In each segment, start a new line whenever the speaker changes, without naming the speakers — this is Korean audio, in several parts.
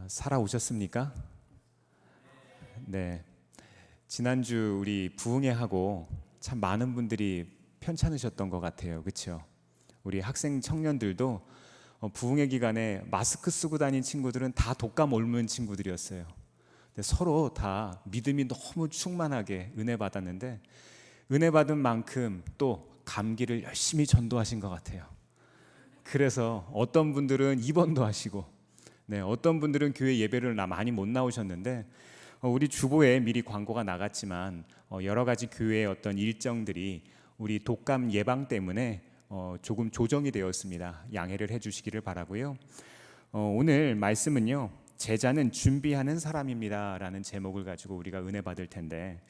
살아오셨습니까? 네. 지난주 우리 부흥회하고 참 많은 분들이 편찮으셨던 것 같아요. 그렇죠? 우리 학생 청년들도 부흥회 기간에 마스크 쓰고 다닌 친구들은 다 독감 옮은 친구들이었어요. 근데 서로 다 믿음이 너무 충만하게 은혜 받았는데 은혜 받은 만큼 또 감기를 열심히 전도하신 것 같아요. 그래서 어떤 분들은 입원도 하시고 어떤 분들은 교회 예배를 많이 못 나오셨는데 우리 주보에 미리 광고가 나갔지만 여러 가지 교회의 어떤 일정들이 우리 독감 예방 때문에 조금 조정이 되었습니다. 양해를 해주시기를 바라고요. 오늘 말씀은요, 제자는 준비하는 사람입니다 라는 제목을 가지고 우리가 은혜 받을 텐데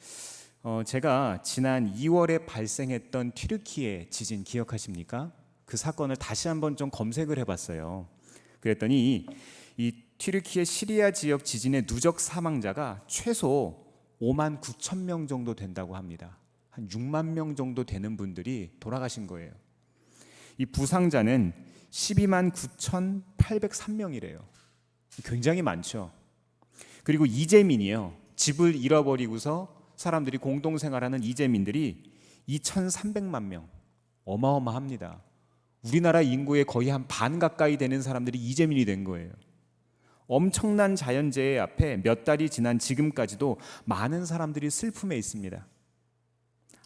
제가 지난 2월에 발생했던 튀르키예 지진 기억하십니까? 그 사건을 다시 한번 좀 검색을 해봤어요. 그랬더니 이 튀르키예 시리아 지역 지진의 누적 사망자가 최소 5만 9천 명 정도 된다고 합니다. 한 6만 명 정도 되는 분들이 돌아가신 거예요. 이 부상자는 12만 9,803명이래요. 굉장히 많죠. 그리고 이재민이요. 집을 잃어버리고서 사람들이 공동생활하는 이재민들이 2,300만 명. 어마어마합니다. 우리나라 인구의 거의 한 반 가까이 되는 사람들이 이재민이 된 거예요. 엄청난 자연재해 앞에 몇 달이 지난 지금까지도 많은 사람들이 슬픔에 있습니다.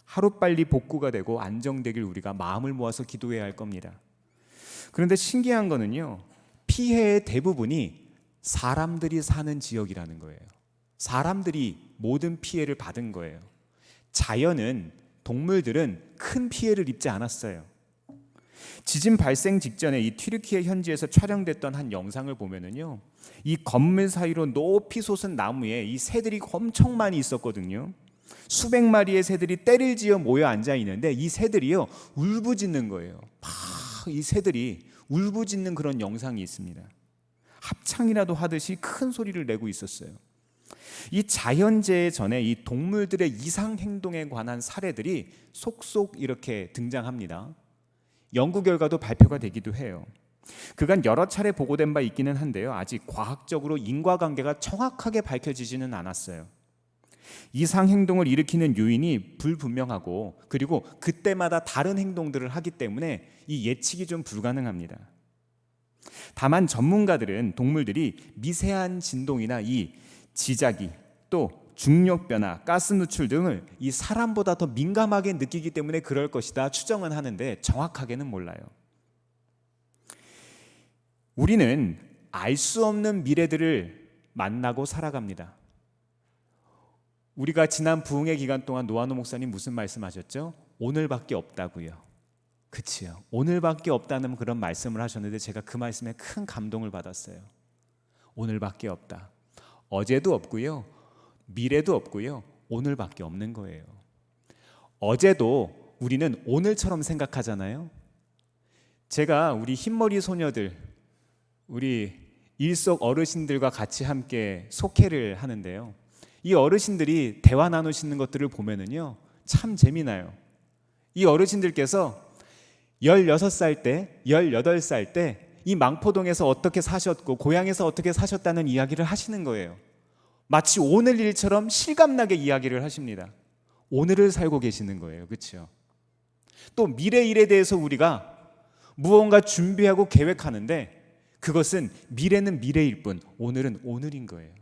하루빨리 복구가 되고 안정되길 우리가 마음을 모아서 기도해야 할 겁니다. 그런데 신기한 거는요, 피해의 대부분이 사람들이 사는 지역이라는 거예요. 사람들이 모든 피해를 받은 거예요. 자연은, 동물들은 큰 피해를 입지 않았어요. 지진 발생 직전에 이 튀르키예 현지에서 촬영됐던 한 영상을 보면은요, 이 건물 사이로 높이 솟은 나무에 이 새들이 엄청 많이 있었거든요. 수백 마리의 새들이 떼를 지어 모여 앉아 있는데 이 새들이요 울부짖는 거예요. 이 새들이 울부짖는 그런 영상이 있습니다. 합창이라도 하듯이 큰 소리를 내고 있었어요. 이 자연재해 전에 이 동물들의 이상 행동에 관한 사례들이 속속 이렇게 등장합니다. 연구 결과도 발표가 되기도 해요. 그간 여러 차례 보고된 바 있기는 한데요, 아직 과학적으로 인과관계가 정확하게 밝혀지지는 않았어요. 이상 행동을 일으키는 요인이 불분명하고 그리고 그때마다 다른 행동들을 하기 때문에 이 예측이 좀 불가능합니다. 다만 전문가들은 동물들이 미세한 진동이나 이 지자기 또 중력 변화, 가스 누출 등을 이 사람보다 더 민감하게 느끼기 때문에 그럴 것이다 추정은 하는데 정확하게는 몰라요. 우리는 알 수 없는 미래들을 만나고 살아갑니다. 우리가 지난 부흥회 기간 동안 노한호 목사님 무슨 말씀하셨죠? 오늘밖에 없다고요. 그치요. 오늘밖에 없다는 그런 말씀을 하셨는데 제가 그 말씀에 큰 감동을 받았어요. 오늘밖에 없다. 어제도 없고요. 미래도 없고요. 오늘밖에 없는 거예요. 어제도 우리는 오늘처럼 생각하잖아요. 제가 우리 흰머리 소녀들, 우리 일속 어르신들과 같이 함께 속회를 하는데요. 이 어르신들이 대화 나누시는 것들을 보면은요, 참 재미나요. 이 어르신들께서 16살 때, 18살 때 이 망포동에서 어떻게 사셨고 고향에서 어떻게 사셨다는 이야기를 하시는 거예요. 마치 오늘 일처럼 실감나게 이야기를 하십니다. 오늘을 살고 계시는 거예요. 그렇죠? 또 미래 일에 대해서 우리가 무언가 준비하고 계획하는데 그것은 미래는 미래일 뿐 오늘은 오늘인 거예요.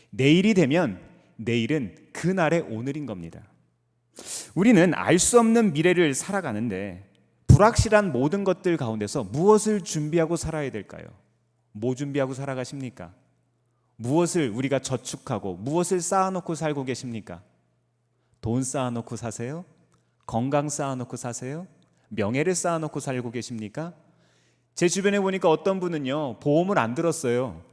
내일이 되면 내일은 그날의 오늘인 겁니다. 우리는 알 수 없는 미래를 살아가는데 불확실한 모든 것들 가운데서 무엇을 준비하고 살아야 될까요? 뭐 준비하고 살아가십니까? 무엇을 우리가 저축하고 무엇을 쌓아놓고 살고 계십니까? 돈 쌓아놓고 사세요? 건강 쌓아놓고 사세요? 명예를 쌓아놓고 살고 계십니까? 제 주변에 보니까 어떤 분은요, 보험을 안 들었어요.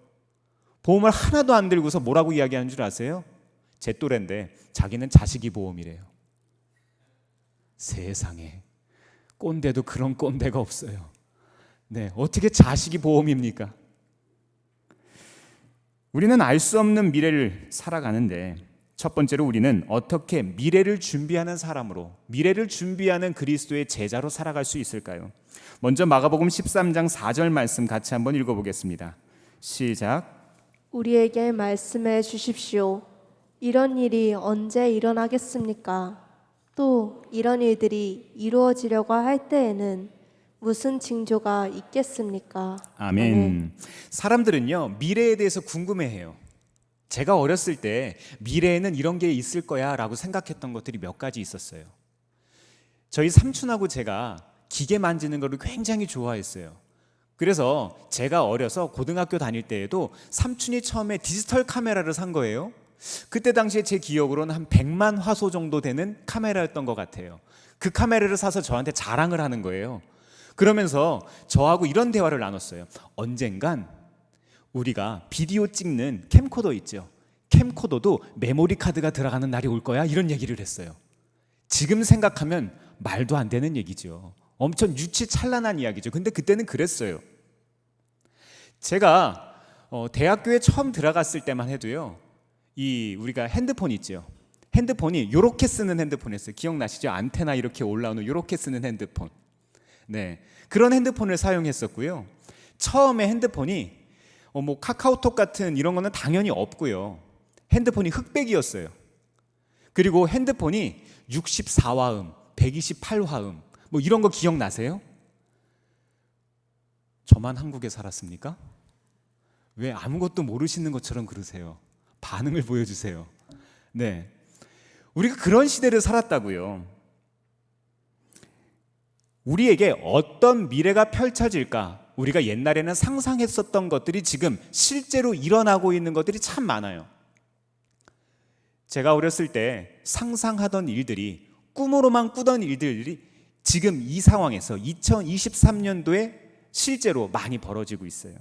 보험을 하나도 안 들고서 뭐라고 이야기하는 줄 아세요? 제 또래인데 자기는 자식이 보험이래요. 세상에, 꼰대도 그런 꼰대가 없어요. 어떻게 자식이 보험입니까? 우리는 알 수 없는 미래를 살아가는데 첫 번째로 우리는 어떻게 미래를 준비하는 사람으로, 미래를 준비하는 그리스도의 제자로 살아갈 수 있을까요? 먼저 마가복음 13장 4절 말씀 같이 한번 읽어보겠습니다. 시작.
우리에게 말씀해 주십시오. 이런 일이 언제 일어나겠습니까? 또 이런 일들이 이루어지려고 할 때에는 무슨 징조가 있겠습니까?
아멘. 사람들은요, 미래에 대해서 궁금해해요. 제가 어렸을 때 미래에는 이런 게 있을 거야 라고 생각했던 것들이 몇 가지 있었어요. 저희 삼촌하고 제가 기계 만지는 거를 굉장히 좋아했어요. 그래서 제가 어려서 고등학교 다닐 때에도 삼촌이 처음에 디지털 카메라를 산 거예요. 그때 당시에 제 기억으로는 한 100만 화소 정도 되는 카메라였던 것 같아요. 그 카메라를 사서 저한테 자랑을 하는 거예요. 그러면서 저하고 이런 대화를 나눴어요. 언젠간 우리가 비디오 찍는 캠코더 있죠. 캠코더도 메모리 카드가 들어가는 날이 올 거야. 이런 얘기를 했어요. 지금 생각하면 말도 안 되는 얘기죠. 엄청 유치찬란한 이야기죠. 근데 그때는 그랬어요. 제가 대학교에 처음 들어갔을 때만 해도요, 우리가 핸드폰 있죠. 핸드폰이 이렇게 쓰는 핸드폰이었어요. 기억나시죠? 안테나 이렇게 올라오는 이렇게 쓰는 핸드폰. 네, 그런 핸드폰을 사용했었고요. 처음에 핸드폰이 뭐 카카오톡 같은 이런 거는 당연히 없고요. 핸드폰이 흑백이었어요. 그리고 핸드폰이 64화음, 128화음 뭐 이런 거 기억나세요? 저만 한국에 살았습니까? 왜 아무것도 모르시는 것처럼 그러세요? 반응을 보여주세요. 네, 우리가 그런 시대를 살았다고요. 우리에게 어떤 미래가 펼쳐질까? 우리가 옛날에는 상상했었던 것들이 지금 실제로 일어나고 있는 것들이 참 많아요. 제가 어렸을 때 상상하던 일들이, 꿈으로만 꾸던 일들이 지금 이 상황에서 2023년도에 실제로 많이 벌어지고 있어요.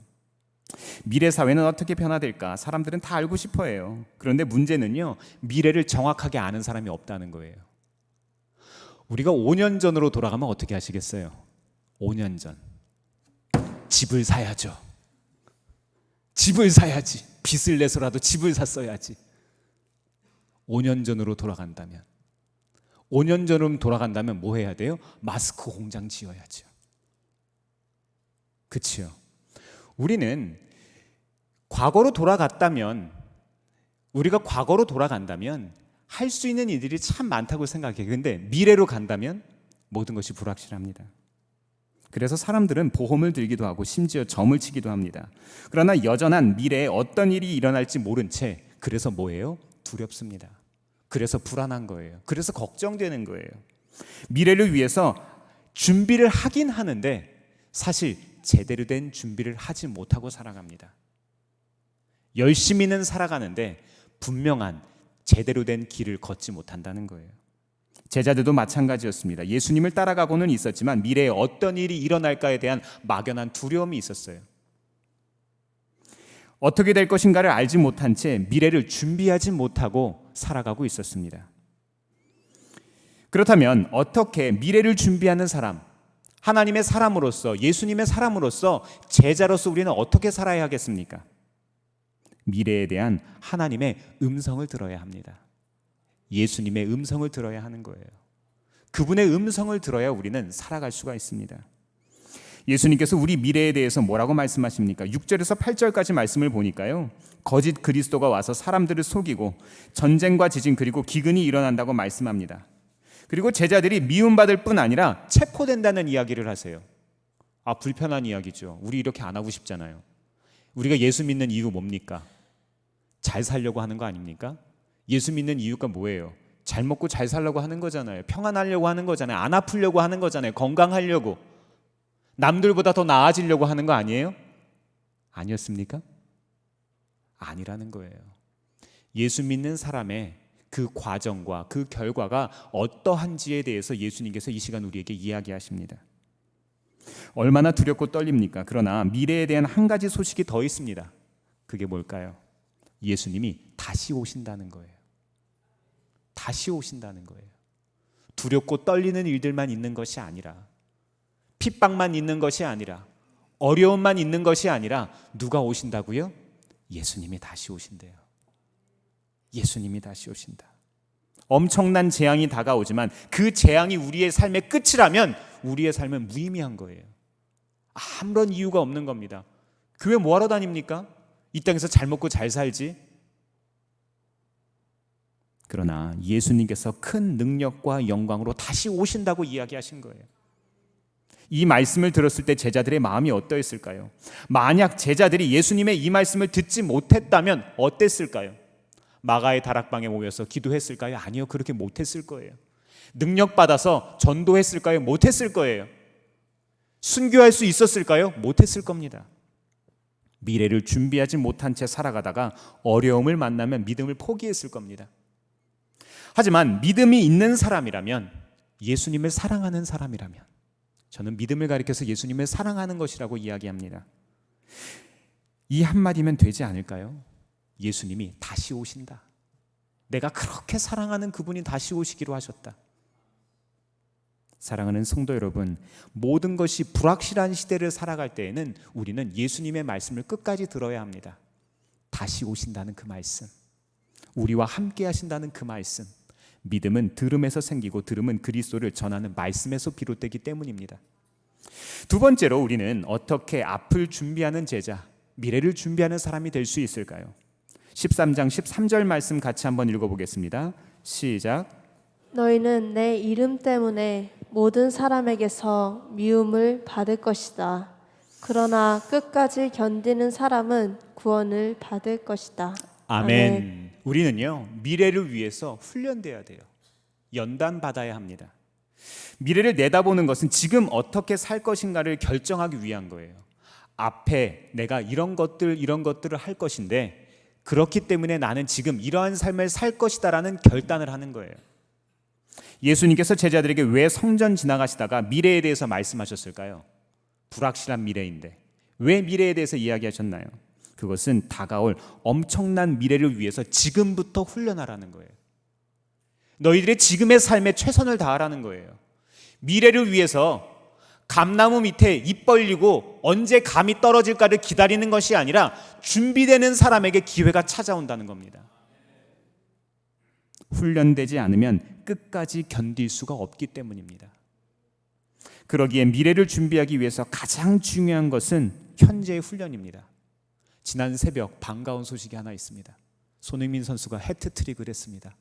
미래 사회는 어떻게 변화될까? 사람들은 다 알고 싶어 해요. 그런데 문제는요, 미래를 정확하게 아는 사람이 없다는 거예요. 우리가 5년 전으로 돌아가면 어떻게 하시겠어요? 5년 전 집을 사야죠. 집을 사야지. 빚을 내서라도 집을 샀어야지. 5년 전으로 돌아간다면, 5년 전으로 돌아간다면 뭐 해야 돼요? 마스크 공장 지어야죠. 그치요? 우리는 과거로 돌아간다면 할 수 있는 일들이 참 많다고 생각해요. 그런데 미래로 간다면 모든 것이 불확실합니다. 그래서 사람들은 보험을 들기도 하고 심지어 점을 치기도 합니다. 그러나 여전한 미래에 어떤 일이 일어날지 모른 채, 그래서 뭐예요? 두렵습니다. 그래서 불안한 거예요. 그래서 걱정되는 거예요. 미래를 위해서 준비를 하긴 하는데 사실 제대로 된 준비를 하지 못하고 살아갑니다. 열심히는 살아가는데 분명한 제대로 된 길을 걷지 못한다는 거예요. 제자들도 마찬가지였습니다. 예수님을 따라가고는 있었지만 미래에 어떤 일이 일어날까에 대한 막연한 두려움이 있었어요. 어떻게 될 것인가를 알지 못한 채 미래를 준비하지 못하고 살아가고 있었습니다. 그렇다면 어떻게 미래를 준비하는 사람, 하나님의 사람으로서, 예수님의 사람으로서, 제자로서 우리는 어떻게 살아야 하겠습니까? 미래에 대한 하나님의 음성을 들어야 합니다. 예수님의 음성을 들어야 하는 거예요. 그분의 음성을 들어야 우리는 살아갈 수가 있습니다. 예수님께서 우리 미래에 대해서 뭐라고 말씀하십니까? 6절에서 8절까지 말씀을 보니까요, 거짓 그리스도가 와서 사람들을 속이고 전쟁과 지진 그리고 기근이 일어난다고 말씀합니다. 그리고 제자들이 미움받을 뿐 아니라 체포된다는 이야기를 하세요. 불편한 이야기죠. 우리 이렇게 안 하고 싶잖아요. 우리가 예수 믿는 이유 뭡니까? 잘 살려고 하는 거 아닙니까? 예수 믿는 이유가 뭐예요? 잘 먹고 잘 살려고 하는 거잖아요. 평안하려고 하는 거잖아요. 안 아프려고 하는 거잖아요. 건강하려고, 남들보다 더 나아지려고 하는 거 아니에요? 아니었습니까? 아니라는 거예요. 예수 믿는 사람의 그 과정과 그 결과가 어떠한지에 대해서 예수님께서 이 시간 우리에게 이야기하십니다. 얼마나 두렵고 떨립니까? 그러나 미래에 대한 한 가지 소식이 더 있습니다. 그게 뭘까요? 예수님이 다시 오신다는 거예요. 다시 오신다는 거예요. 두렵고 떨리는 일들만 있는 것이 아니라, 핍박만 있는 것이 아니라, 어려움만 있는 것이 아니라 누가 오신다고요? 예수님이 다시 오신대요. 예수님이 다시 오신다. 엄청난 재앙이 다가오지만 그 재앙이 우리의 삶의 끝이라면 우리의 삶은 무의미한 거예요. 아무런 이유가 없는 겁니다. 교회 뭐하러 다닙니까? 이 땅에서 잘 먹고 잘 살지? 그러나 예수님께서 큰 능력과 영광으로 다시 오신다고 이야기하신 거예요. 이 말씀을 들었을 때 제자들의 마음이 어떠했을까요? 만약 제자들이 예수님의 이 말씀을 듣지 못했다면 어땠을까요? 마가의 다락방에 모여서 기도했을까요? 아니요, 그렇게 못했을 거예요. 능력 받아서 전도했을까요? 못했을 거예요. 순교할 수 있었을까요? 못했을 겁니다. 미래를 준비하지 못한 채 살아가다가 어려움을 만나면 믿음을 포기했을 겁니다. 하지만 믿음이 있는 사람이라면, 예수님을 사랑하는 사람이라면, 저는 믿음을 가리켜서 예수님을 사랑하는 것이라고 이야기합니다. 이 한마디면 되지 않을까요? 예수님이 다시 오신다. 내가 그렇게 사랑하는 그분이 다시 오시기로 하셨다. 사랑하는 성도 여러분, 모든 것이 불확실한 시대를 살아갈 때에는 우리는 예수님의 말씀을 끝까지 들어야 합니다. 다시 오신다는 그 말씀, 우리와 함께 하신다는 그 말씀. 믿음은 들음에서 생기고 들음은 그리스도를 전하는 말씀에서 비롯되기 때문입니다. 두 번째로 우리는 어떻게 앞을 준비하는 제자, 미래를 준비하는 사람이 될 수 있을까요? 13장 13절 말씀 같이 한번 읽어보겠습니다. 시작.
너희는 내 이름 때문에 모든 사람에게서 미움을 받을 것이다. 그러나 끝까지 견디는 사람은 구원을 받을 것이다.
아멘. 우리는요, 미래를 위해서 훈련돼야 돼요. 연단 받아야 합니다. 미래를 내다보는 것은 지금 어떻게 살 것인가를 결정하기 위한 거예요. 앞에 내가 이런 것들을 할 것인데, 그렇기 때문에 나는 지금 이러한 삶을 살 것이다라는 결단을 하는 거예요. 예수님께서 제자들에게 왜 성전 지나가시다가 미래에 대해서 말씀하셨을까요? 불확실한 미래인데 왜 미래에 대해서 이야기하셨나요? 그것은 다가올 엄청난 미래를 위해서 지금부터 훈련하라는 거예요. 너희들의 지금의 삶에 최선을 다하라는 거예요. 미래를 위해서 감나무 밑에 입 벌리고 언제 감이 떨어질까를 기다리는 것이 아니라 준비되는 사람에게 기회가 찾아온다는 겁니다. 훈련되지 않으면 끝까지 견딜 수가 없기 때문입니다. 그러기에 미래를 준비하기 위해서 가장 중요한 것은 현재의 훈련입니다. 지난 새벽 반가운 소식이 하나 있습니다. 손흥민 선수가 해트트릭을 했습니다.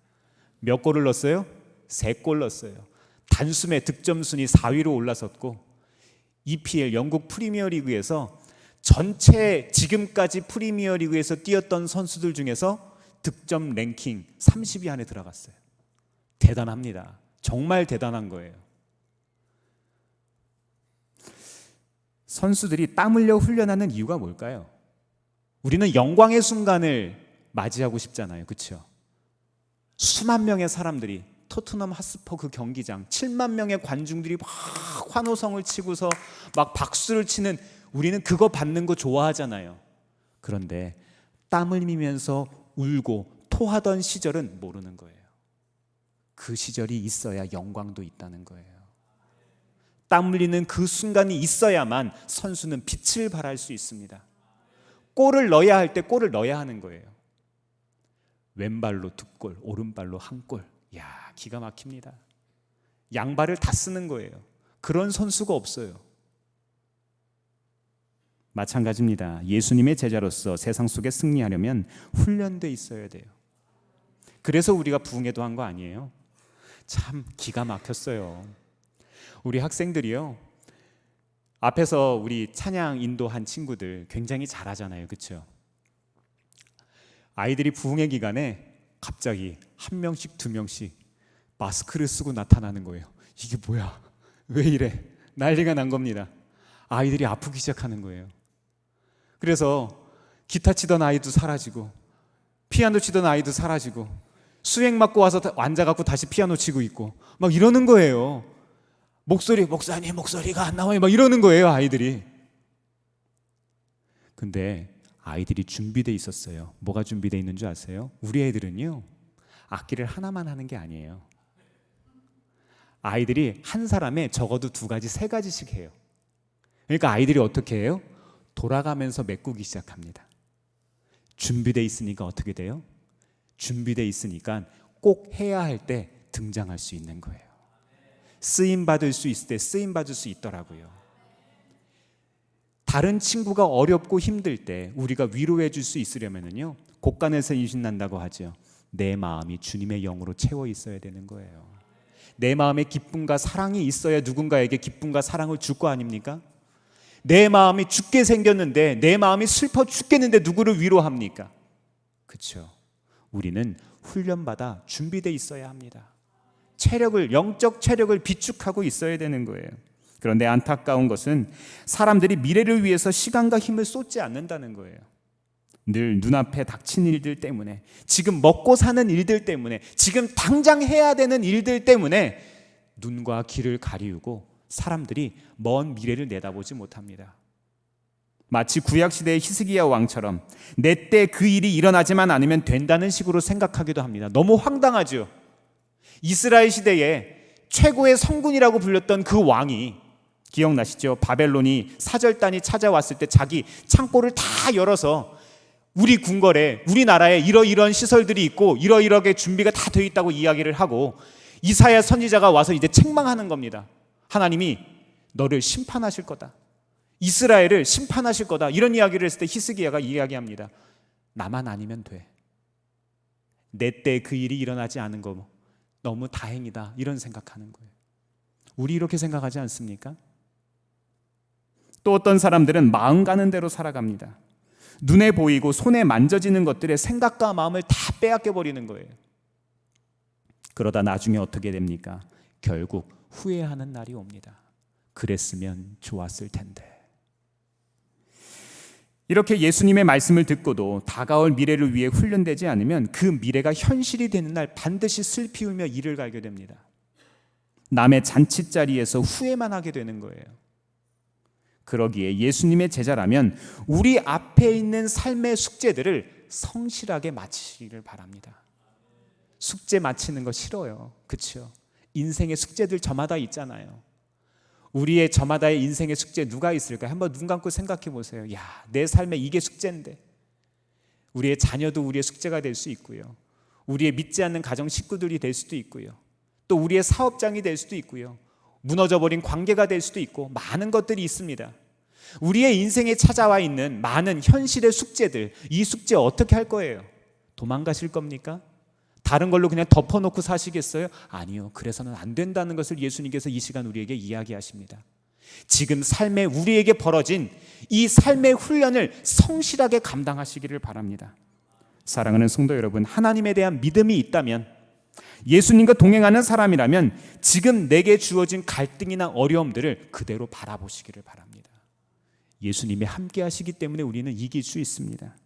몇 골을 넣었어요? 3골 넣었어요. 단숨에 득점 순위 4위로 올라섰고 EPL 영국 프리미어리그에서 전체 지금까지 프리미어리그에서 뛰었던 선수들 중에서 득점 랭킹 30위 안에 들어갔어요. 대단합니다. 정말 대단한 거예요. 선수들이 땀 흘려 훈련하는 이유가 뭘까요? 우리는 영광의 순간을 맞이하고 싶잖아요. 그렇죠? 수만 명의 사람들이 토트넘 핫스퍼 그 경기장 7만 명의 관중들이 막 환호성을 치고서 막 박수를 치는, 우리는 그거 받는 거 좋아하잖아요. 그런데 땀 흘리면서 울고 토하던 시절은 모르는 거예요. 그 시절이 있어야 영광도 있다는 거예요. 땀 흘리는 그 순간이 있어야만 선수는 빛을 발할 수 있습니다. 골을 넣어야 할 때 골을 넣어야 하는 거예요. 왼발로 2골, 오른발로 1골. 야, 기가 막힙니다. 양발을 다 쓰는 거예요. 그런 선수가 없어요. 마찬가지입니다. 예수님의 제자로서 세상 속에 승리하려면 훈련돼 있어야 돼요. 그래서 우리가 부흥회도 한 거 아니에요? 참 기가 막혔어요. 우리 학생들이요, 앞에서 우리 찬양 인도한 친구들 굉장히 잘하잖아요. 그렇죠? 아이들이 부흥회 기간에 갑자기 1명씩 2명씩 마스크를 쓰고 나타나는 거예요. 이게 뭐야? 왜 이래? 난리가 난 겁니다. 아이들이 아프기 시작하는 거예요. 그래서 기타 치던 아이도 사라지고 피아노 치던 아이도 사라지고 수행 맞고 와서 앉아갖고 다시 피아노 치고 있고 막 이러는 거예요. 목사님 목소리가 안 나와요. 막 이러는 거예요, 아이들이. 근데 아이들이 준비돼 있었어요. 뭐가 준비돼 있는 줄 아세요? 우리 애들은요, 악기를 하나만 하는 게 아니에요. 아이들이 한 사람에 적어도 2가지, 3가지씩 해요. 그러니까 아이들이 어떻게 해요? 돌아가면서 메꾸기 시작합니다. 준비돼 있으니까 어떻게 돼요? 준비돼 있으니까 꼭 해야 할 때 등장할 수 있는 거예요. 쓰임 받을 수 있을 때 쓰임 받을 수 있더라고요. 다른 친구가 어렵고 힘들 때 우리가 위로해 줄 수 있으려면요, 곡간에서 임신난다고 하죠. 내 마음이 주님의 영으로 채워 있어야 되는 거예요. 내 마음에 기쁨과 사랑이 있어야 누군가에게 기쁨과 사랑을 줄 거 아닙니까? 내 마음이 죽게 생겼는데, 내 마음이 슬퍼 죽겠는데 누구를 위로합니까? 그렇죠. 우리는 훈련받아 준비되어 있어야 합니다. 영적 체력을 비축하고 있어야 되는 거예요. 그런데 안타까운 것은 사람들이 미래를 위해서 시간과 힘을 쏟지 않는다는 거예요. 늘 눈앞에 닥친 일들 때문에, 지금 먹고 사는 일들 때문에, 지금 당장 해야 되는 일들 때문에 눈과 귀를 가리우고 사람들이 먼 미래를 내다보지 못합니다. 마치 구약시대의 히스기야 왕처럼 내 때 그 일이 일어나지만 않으면 된다는 식으로 생각하기도 합니다. 너무 황당하죠. 이스라엘 시대에 최고의 성군이라고 불렸던 그 왕이, 기억나시죠? 바벨론이 사절단이 찾아왔을 때 자기 창고를 다 열어서 우리 궁궐에, 우리나라에 이러이러한 시설들이 있고 이러이러하게 준비가 다 되어 있다고 이야기를 하고, 이사야 선지자가 와서 이제 책망하는 겁니다. 하나님이 너를 심판하실 거다, 이스라엘을 심판하실 거다, 이런 이야기를 했을 때 히스기야가 이야기합니다. 나만 아니면 돼. 내 때 그 일이 일어나지 않은 거 너무 다행이다, 이런 생각하는 거예요. 우리 이렇게 생각하지 않습니까? 또 어떤 사람들은 마음 가는 대로 살아갑니다. 눈에 보이고 손에 만져지는 것들의 생각과 마음을 다 빼앗겨 버리는 거예요. 그러다 나중에 어떻게 됩니까? 결국 후회하는 날이 옵니다. 그랬으면 좋았을 텐데. 이렇게 예수님의 말씀을 듣고도 다가올 미래를 위해 훈련되지 않으면 그 미래가 현실이 되는 날 반드시 슬피 울며 이를 갈게 됩니다. 남의 잔치자리에서 후회만 하게 되는 거예요. 그러기에 예수님의 제자라면 우리 앞에 있는 삶의 숙제들을 성실하게 마치기를 바랍니다. 숙제 마치는 거 싫어요. 그렇죠? 인생의 숙제들 저마다 있잖아요. 우리의 저마다의 인생의 숙제 누가 있을까요? 한번 눈 감고 생각해 보세요. 야, 내 삶에 이게 숙제인데. 우리의 자녀도 우리의 숙제가 될 수 있고요. 우리의 믿지 않는 가정 식구들이 될 수도 있고요. 또 우리의 사업장이 될 수도 있고요. 무너져버린 관계가 될 수도 있고, 많은 것들이 있습니다. 우리의 인생에 찾아와 있는 많은 현실의 숙제들, 이 숙제 어떻게 할 거예요? 도망가실 겁니까? 다른 걸로 그냥 덮어놓고 사시겠어요? 아니요. 그래서는 안 된다는 것을 예수님께서 이 시간 우리에게 이야기하십니다. 지금 삶에 우리에게 벌어진 이 삶의 훈련을 성실하게 감당하시기를 바랍니다. 사랑하는 성도 여러분, 하나님에 대한 믿음이 있다면, 예수님과 동행하는 사람이라면 지금 내게 주어진 갈등이나 어려움들을 그대로 바라보시기를 바랍니다. 예수님이 함께 하시기 때문에 우리는 이길 수 있습니다.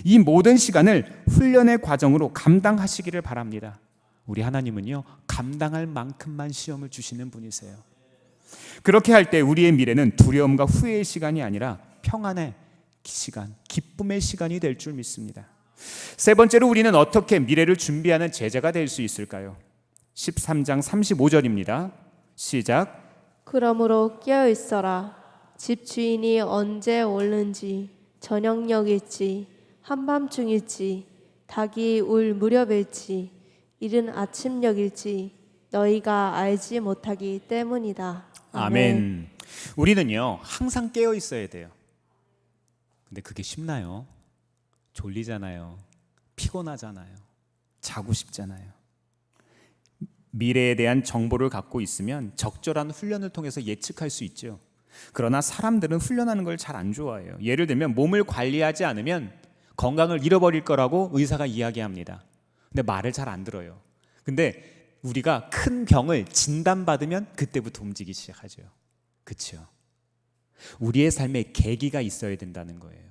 이 모든 시간을 훈련의 과정으로 감당하시기를 바랍니다. 우리 하나님은요, 감당할 만큼만 시험을 주시는 분이세요. 그렇게 할 때 우리의 미래는 두려움과 후회의 시간이 아니라 평안의 시간, 기쁨의 시간이 될 줄 믿습니다. 세 번째로 우리는 어떻게 미래를 준비하는 제자가 될 수 있을까요? 13장 35절입니다. 시작.
그러므로 깨어 있어라. 집 주인이 언제 오는지, 저녁녘일지 한밤중일지 닭이 울 무렵일지 이른 아침녘일지 너희가 알지 못하기 때문이다.
아멘. 우리는요, 항상 깨어 있어야 돼요. 근데 그게 쉽나요? 졸리잖아요. 피곤하잖아요. 자고 싶잖아요. 미래에 대한 정보를 갖고 있으면 적절한 훈련을 통해서 예측할 수 있죠. 그러나 사람들은 훈련하는 걸 잘 안 좋아해요. 예를 들면 몸을 관리하지 않으면 건강을 잃어버릴 거라고 의사가 이야기합니다. 근데 말을 잘 안 들어요. 근데 우리가 큰 병을 진단받으면 그때부터 움직이기 시작하죠. 그렇죠? 우리의 삶에 계기가 있어야 된다는 거예요.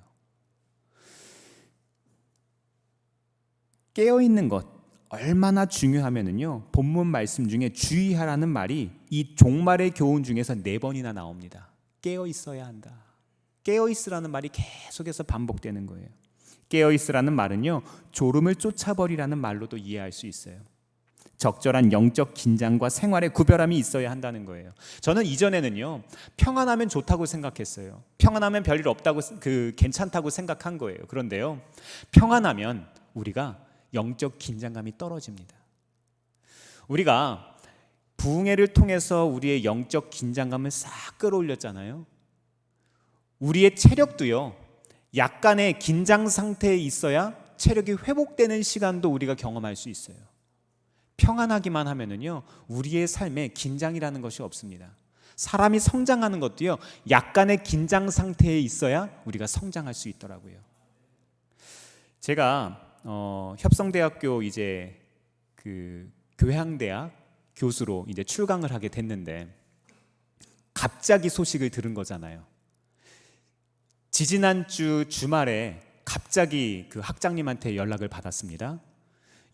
깨어있는 것 얼마나 중요하면은요, 본문 말씀 중에 주의하라는 말이 이 종말의 교훈 중에서 4번이나 나옵니다. 깨어 있어야 한다. 깨어 있으라는 말이 계속해서 반복되는 거예요. 깨어 있으라는 말은요, 졸음을 쫓아버리라는 말로도 이해할 수 있어요. 적절한 영적 긴장과 생활의 구별함이 있어야 한다는 거예요. 저는 이전에는요, 평안하면 좋다고 생각했어요. 평안하면 별일 없다고, 괜찮다고 생각한 거예요. 그런데요, 평안하면 우리가 영적 긴장감이 떨어집니다. 우리가 부흥회를 통해서 우리의 영적 긴장감을 싹 끌어올렸잖아요. 우리의 체력도요, 약간의 긴장 상태에 있어야 체력이 회복되는 시간도 우리가 경험할 수 있어요. 평안하기만 하면은요, 우리의 삶에 긴장이라는 것이 없습니다. 사람이 성장하는 것도요, 약간의 긴장 상태에 있어야 우리가 성장할 수 있더라고요. 제가 협성대학교 이제 그 교향대학 교수로 이제 출강을 하게 됐는데, 갑자기 소식을 들은 거잖아요. 지지난주 주말에 갑자기 그 학장님한테 연락을 받았습니다.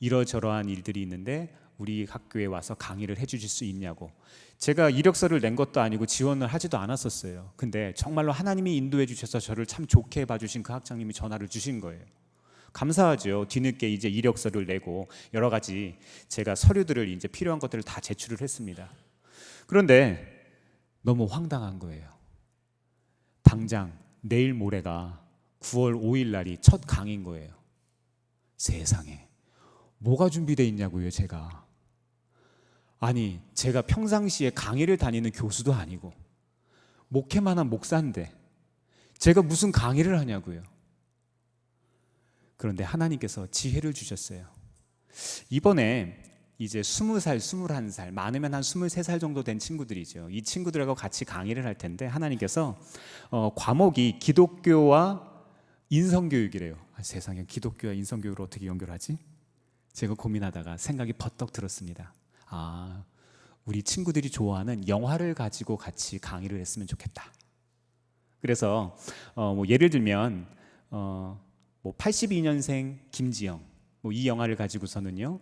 이러저러한 일들이 있는데 우리 학교에 와서 강의를 해주실 수 있냐고. 제가 이력서를 낸 것도 아니고 지원을 하지도 않았었어요. 근데 정말로 하나님이 인도해 주셔서 저를 참 좋게 봐주신 그 학장님이 전화를 주신 거예요. 감사하죠. 뒤늦게 이제 이력서를 내고 여러 가지 제가 서류들을 이제 필요한 것들을 다 제출을 했습니다. 그런데 너무 황당한 거예요. 당장 내일 모레가 9월 5일 날이 첫 강의인 거예요. 세상에 뭐가 준비되어 있냐고요. 제가 평상시에 강의를 다니는 교수도 아니고 목회만 한 목사인데 제가 무슨 강의를 하냐고요. 그런데 하나님께서 지혜를 주셨어요. 이번에 이제 20살, 21살, 많으면 한 23살 정도 된 친구들이죠. 이 친구들하고 같이 강의를 할 텐데 하나님께서 과목이 기독교와 인성교육이래요. 세상에, 기독교와 인성교육을 어떻게 연결하지? 제가 고민하다가 생각이 버떡 들었습니다. 우리 친구들이 좋아하는 영화를 가지고 같이 강의를 했으면 좋겠다. 그래서 예를 들면 82년생 김지영, 이 영화를 가지고서는요,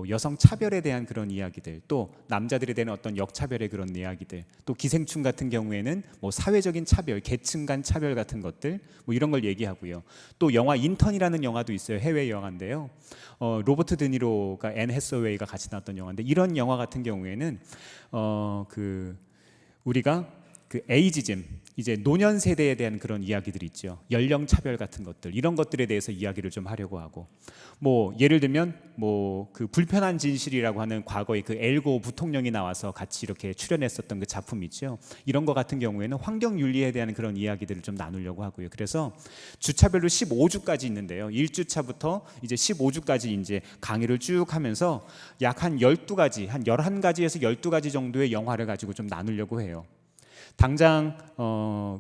여성 차별에 대한 그런 이야기들, 또 남자들에 대한 어떤 역차별의 그런 이야기들, 또 기생충 같은 경우에는 사회적인 차별, 계층 간 차별 같은 것들, 이런 걸 얘기하고요. 또 영화 인턴이라는 영화도 있어요. 해외 영화인데요. 로버트 드니로가 앤 해서웨이가 같이 나왔던 영화인데, 이런 영화 같은 경우에는 우리가 그 에이지즘, 이제 노년 세대에 대한 그런 이야기들이 있죠. 연령 차별 같은 것들, 이런 것들에 대해서 이야기를 좀 하려고 하고, 예를 들면 그 불편한 진실이라고 하는 과거에 그 엘고 부통령이 나와서 같이 이렇게 출연했었던 그 작품 있죠. 이런 거 같은 경우에는 환경 윤리에 대한 그런 이야기들을 좀 나누려고 하고요. 그래서 주차별로 15주까지 있는데요. 1주차부터 이제 15주까지 이제 강의를 쭉 하면서 약 한 12가지, 한 11가지에서 12가지 정도의 영화를 가지고 좀 나누려고 해요. 당장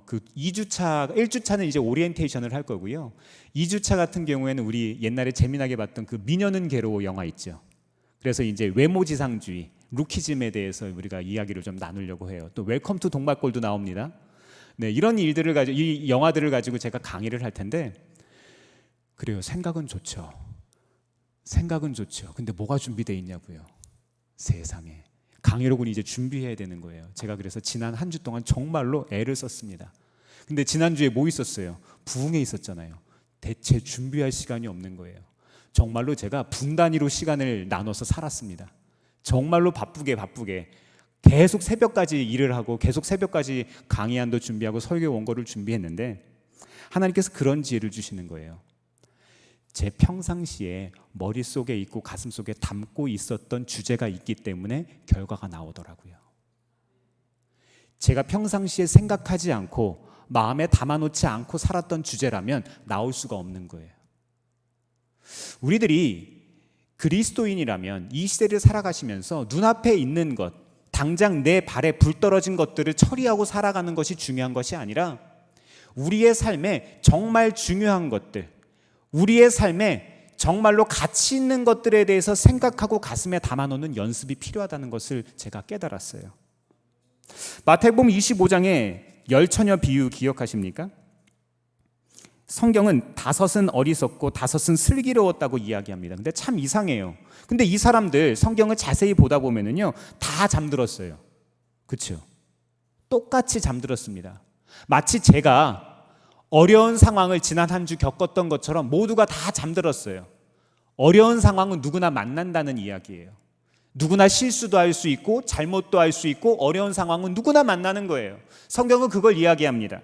그 1주차는 이제 오리엔테이션을 할 거고요. 2주차 같은 경우에는 우리 옛날에 재미나게 봤던 그 미녀는 괴로워 영화 있죠. 그래서 이제 외모지상주의, 루키즘에 대해서 우리가 이야기를 좀 나누려고 해요. 또 웰컴 투 동막골도 나옵니다. 네, 이런 일들을 가지고, 이 영화들을 가지고 제가 강의를 할 텐데, 그래요. 생각은 좋죠. 근데 뭐가 준비되어 있냐고요. 세상에. 강의록은 이제 준비해야 되는 거예요. 제가 그래서 지난 한 주 동안 정말로 애를 썼습니다. 근데 지난주에 뭐 있었어요? 부흥회 있었잖아요. 대체 준비할 시간이 없는 거예요. 정말로 제가 분 단위로 시간을 나눠서 살았습니다. 정말로 바쁘게 계속 새벽까지 일을 하고 계속 새벽까지 강의안도 준비하고 설교 원고를 준비했는데, 하나님께서 그런 지혜를 주시는 거예요. 제 평상시에 머릿속에 있고 가슴속에 담고 있었던 주제가 있기 때문에 결과가 나오더라고요. 제가 평상시에 생각하지 않고 마음에 담아놓지 않고 살았던 주제라면 나올 수가 없는 거예요. 우리들이 그리스도인이라면 이 시대를 살아가시면서 눈앞에 있는 것, 당장 내 발에 불 떨어진 것들을 처리하고 살아가는 것이 중요한 것이 아니라 우리의 삶에 정말 중요한 것들, 우리의 삶에 정말로 가치 있는 것들에 대해서 생각하고 가슴에 담아놓는 연습이 필요하다는 것을 제가 깨달았어요. 마태복음 25장의 열처녀 비유 기억하십니까? 성경은 5은 어리석고 5은 슬기로웠다고 이야기합니다. 근데 참 이상해요. 근데 이 사람들 성경을 자세히 보다 보면은요, 다 잠들었어요. 그렇죠? 똑같이 잠들었습니다. 마치 제가 어려운 상황을 지난 한 주 겪었던 것처럼 모두가 다 잠들었어요. 어려운 상황은 누구나 만난다는 이야기예요. 누구나 실수도 할 수 있고 잘못도 할 수 있고 어려운 상황은 누구나 만나는 거예요. 성경은 그걸 이야기합니다.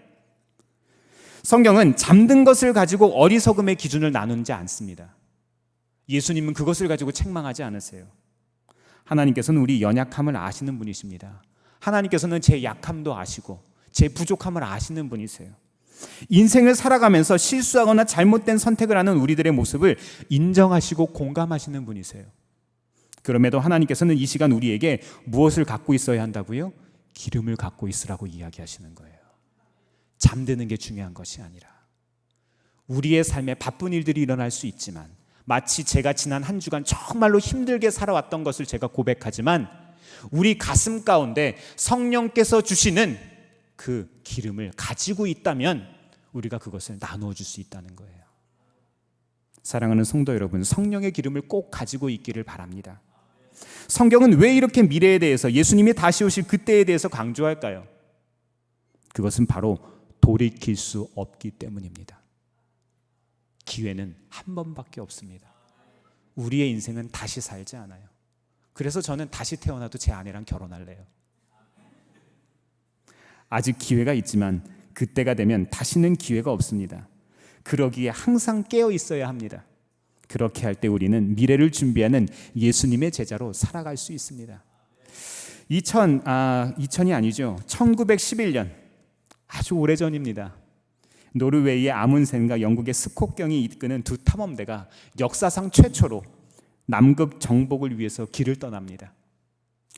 성경은 잠든 것을 가지고 어리석음의 기준을 나누지 않습니다. 예수님은 그것을 가지고 책망하지 않으세요. 하나님께서는 우리 연약함을 아시는 분이십니다. 하나님께서는 제 약함도 아시고 제 부족함을 아시는 분이세요.
인생을 살아가면서 실수하거나 잘못된 선택을 하는 우리들의 모습을 인정하시고 공감하시는 분이세요. 그럼에도 하나님께서는 이 시간 우리에게 무엇을 갖고 있어야 한다고요? 기름을 갖고 있으라고 이야기하시는 거예요. 잠드는 게 중요한 것이 아니라, 우리의 삶에 바쁜 일들이 일어날 수 있지만, 마치 제가 지난 한 주간 정말로 힘들게 살아왔던 것을 제가 고백하지만, 우리 가슴 가운데 성령께서 주시는 그 기름을 가지고 있다면 우리가 그것을 나누어 줄 수 있다는 거예요. 사랑하는 성도 여러분, 성령의 기름을 꼭 가지고 있기를 바랍니다. 성경은 왜 이렇게 미래에 대해서, 예수님이 다시 오실 그때에 대해서 강조할까요? 그것은 바로 돌이킬 수 없기 때문입니다. 기회는 한 번밖에 없습니다. 우리의 인생은 다시 살지 않아요. 그래서 저는 다시 태어나도 제 아내랑 결혼할래요. 아직 기회가 있지만 그때가 되면 다시는 기회가 없습니다. 그러기에 항상 깨어 있어야 합니다. 그렇게 할 때 우리는 미래를 준비하는 예수님의 제자로 살아갈 수 있습니다. 2000이 아니죠. 1911년, 아주 오래전입니다. 노르웨이의 아문센과 영국의 스콧경이 이끄는 두 탐험대가 역사상 최초로 남극 정복을 위해서 길을 떠납니다.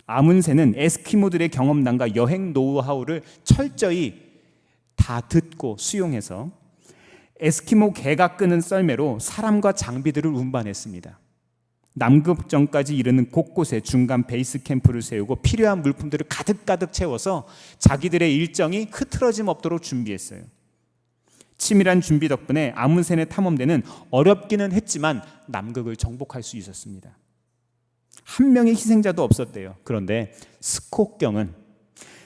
아문센은 에스키모들의 경험담과 여행 노하우를 철저히 다 듣고 수용해서 에스키모 개가 끄는 썰매로 사람과 장비들을 운반했습니다. 남극점까지 이르는 곳곳에 중간 베이스 캠프를 세우고 필요한 물품들을 가득가득 채워서 자기들의 일정이 흐트러짐 없도록 준비했어요. 치밀한 준비 덕분에 아문센의 탐험대는 어렵기는 했지만 남극을 정복할 수 있었습니다. 한 명의 희생자도 없었대요. 그런데 스콧경은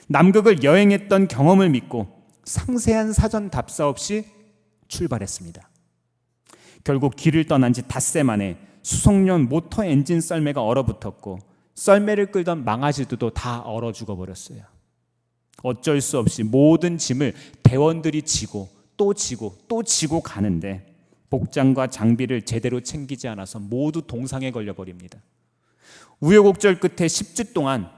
남극을 여행했던 경험을 믿고 상세한 사전 답사 없이 출발했습니다. 결국 길을 떠난 지 닷새 만에 수송용 모터 엔진 썰매가 얼어붙었고, 썰매를 끌던 망아지들도 다 얼어 죽어버렸어요. 어쩔 수 없이 모든 짐을 대원들이 지고 또 지고 또 지고 가는데, 복장과 장비를 제대로 챙기지 않아서 모두 동상에 걸려버립니다. 우여곡절 끝에 10주 동안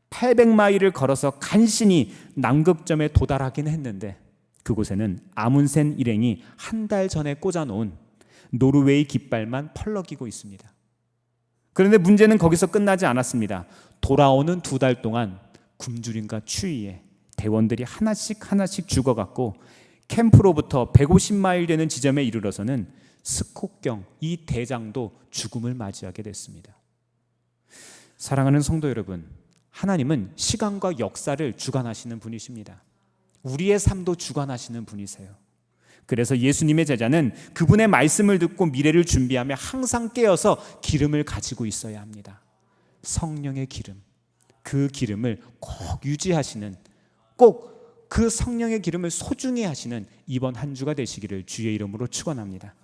800마일을 걸어서 간신히 남극점에 도달하긴 했는데, 그곳에는 아문센 일행이 한 달 전에 꽂아놓은 노르웨이 깃발만 펄럭이고 있습니다. 그런데 문제는 거기서 끝나지 않았습니다. 돌아오는 2달 동안 굶주림과 추위에 대원들이 하나씩 죽어갔고, 캠프로부터 150마일 되는 지점에 이르러서는 스콧경 이 대장도 죽음을 맞이하게 됐습니다. 사랑하는 성도 여러분, 하나님은 시간과 역사를 주관하시는 분이십니다. 우리의 삶도 주관하시는 분이세요. 그래서 예수님의 제자는 그분의 말씀을 듣고 미래를 준비하며 항상 깨어서 기름을 가지고 있어야 합니다. 성령의 기름, 그 기름을 꼭 유지하시는, 꼭 그 성령의 기름을 소중히 하시는 이번 한 주가 되시기를 주의 이름으로 축원합니다.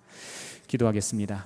기도하겠습니다.